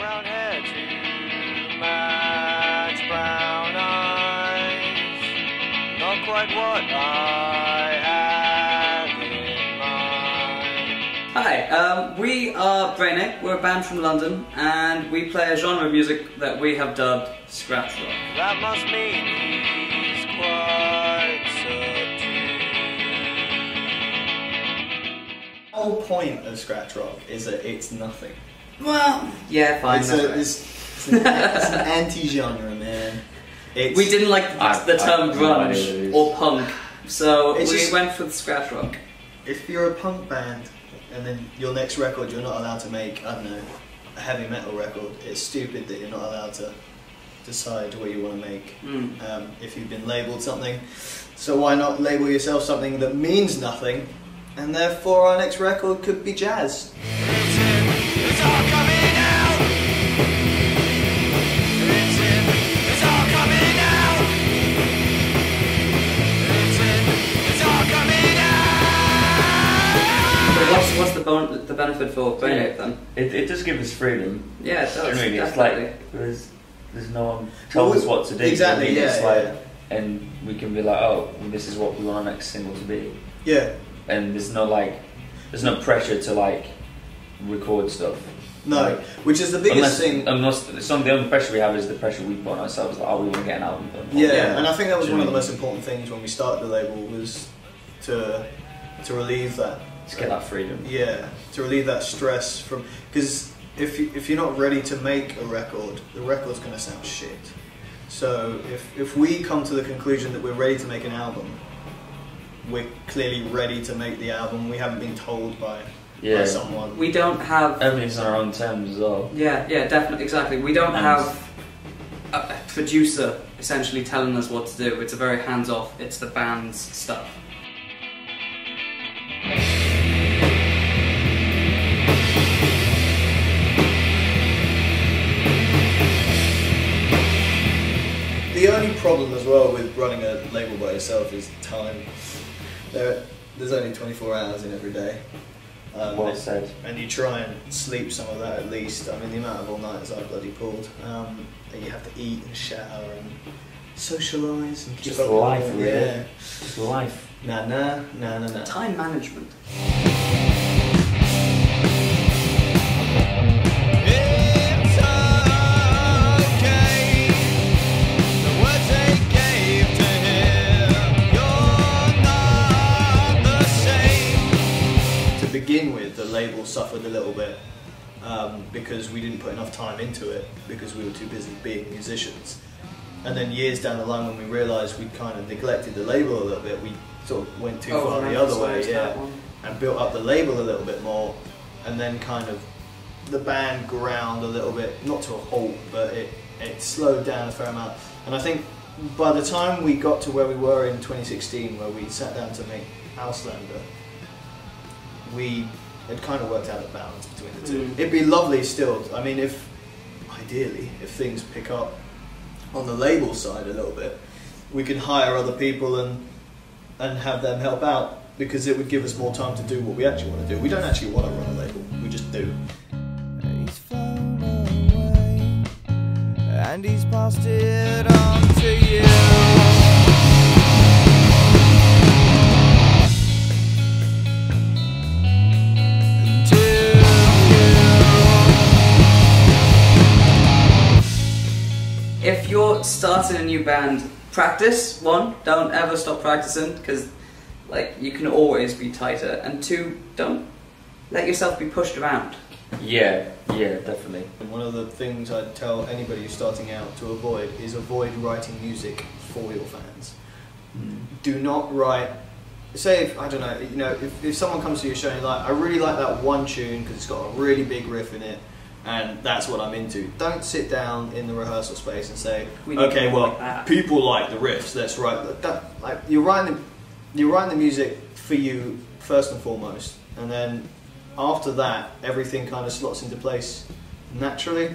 brown hair to match brown eyes. Not quite what I had in mind. Hi, we are Brain Ape. We're a band from London, and we play a genre of music that we have dubbed scratch rock. That must mean he's quite subdued. The whole point of scratch rock is that it's nothing. Well, yeah, fine. It's an anti-genre, man. We didn't like the term grunge or punk, so we went for the scratch rock. If you're a punk band and then your next record you're not allowed to make, I don't know, a heavy metal record, it's stupid that you're not allowed to decide what you want to make if you've been labelled something. So why not label yourself something that means nothing, and therefore our next record could be jazz. It's all coming out. It's all coming out. It's all coming out. But what's the benefit for Brain Ape then? It does give us freedom. Yeah, it does. Really, it's like there's no one tells us what to do. Exactly. Yeah. It's like, and we can be like, oh, this is what we want our next single to be. Yeah. And there's no pressure to like record stuff. No, like, which is the biggest thing. The only pressure we have is the pressure we put on ourselves. Like, oh, we want to get an album done. Yeah, and I think that was one of the most important things when we started the label, was to relieve that. To get that freedom. Yeah, to relieve that stress from, because if you're not ready to make a record, the record's going to sound shit. So if we come to the conclusion that we're ready to make an album, we're clearly ready to make the album. We haven't been told by someone. We don't have... Everything's on our own terms as well. Yeah, definitely, exactly. We don't have a producer essentially telling us what to do. It's a very hands-off, it's the band's stuff. The only problem as well with running a label by yourself is time. There's only 24 hours in every day. Well said. And you try and sleep some of that at least. I mean, the amount of all-nighters I've bloody pulled. And you have to eat and shower and socialise and keep just up life, with really. Yeah. Just life. Nah. Time management. Begin with, the label suffered a little bit because we didn't put enough time into it because we were too busy being musicians. And then years down the line, when we realised we'd kind of neglected the label a little bit, we sort of went too far the other way, and built up the label a little bit more, and then kind of the band ground a little bit, not to a halt, but it slowed down a fair amount. And I think by the time we got to where we were in 2016, where we sat down to make Ausländer, we had kind of worked out a balance between the two. It'd be lovely still, I mean, ideally, if things pick up on the label side a little bit, we can hire other people and have them help out, because it would give us more time to do what we actually want to do. We don't actually want to run a label, we just do. He's flown away, and he's passed it on to you. If you're starting a new band, practice. One, don't ever stop practicing, because like you can always be tighter. And two, don't let yourself be pushed around. Yeah, definitely. And one of the things I'd tell anybody who's starting out to avoid is avoid writing music for your fans. Do not write. Say, if someone comes to your show and you're like, I really like that one tune because it's got a really big riff in it, and that's what I'm into. Don't sit down in the rehearsal space and say, okay, well, like people like the riffs, let's write that. Like, you're writing the music for you first and foremost, and then after that, everything kind of slots into place naturally.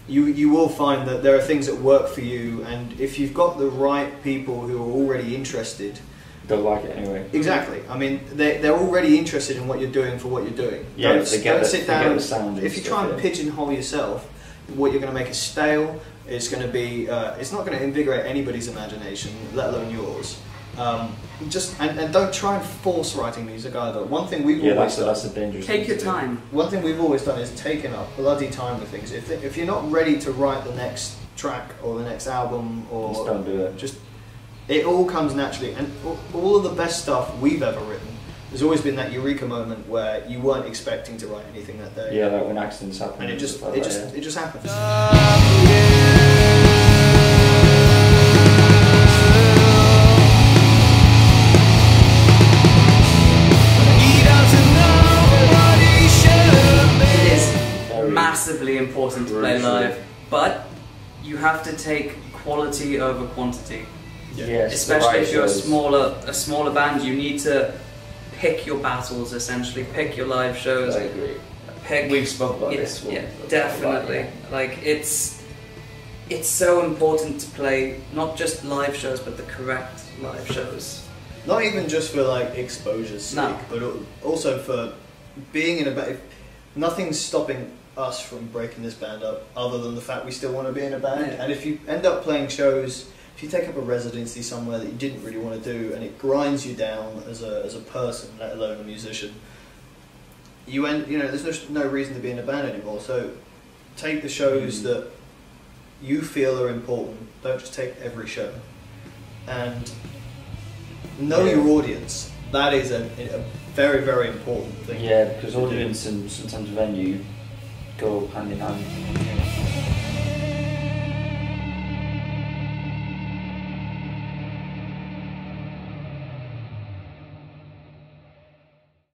You will find that there are things that work for you, and if you've got the right people who are already interested, they'll like it anyway. Exactly. I mean, they're already interested in what you're doing for what you're doing. Yeah, don't sit down. The sound if you try and pigeonhole yourself, what you're going to make is stale. It's going to be, it's not going to invigorate anybody's imagination, let alone yours. And don't try and force writing music either. One thing we've always done, that's a dangerous Take thing your to do. time. one thing we've always done is taken up bloody time with things. If you're not ready to write the next track or the next album, or Just don't do it. just it all comes naturally. And all of the best stuff we've ever written, there's always been that eureka moment where you weren't expecting to write anything that day. Yeah, like when accidents happen. And it just stuff like that, it just happens. It is Very massively important to play crucial. live, but you have to take quality over quantity. Yes, Especially if you're a shows. smaller band, you need to pick your battles essentially, pick your live shows. I agree. Pick, We've spoken about yeah, this. yeah, definitely. Like it's so important to play not just live shows, but the correct live shows. Not even just for like exposure's sake, No. but also for being in a band. Nothing's stopping us from breaking this band up, other than the fact we still want to be in a band. Yeah. And if you end up playing shows, if you take up a residency somewhere that you didn't really want to do, and it grinds you down as a person, let alone a musician, there's no reason to be in a band anymore. So take the shows that you feel are important. Don't just take every show. And know your audience. That is a very, very important thing. Yeah, because to do. audience and sometimes venue go hand in hand.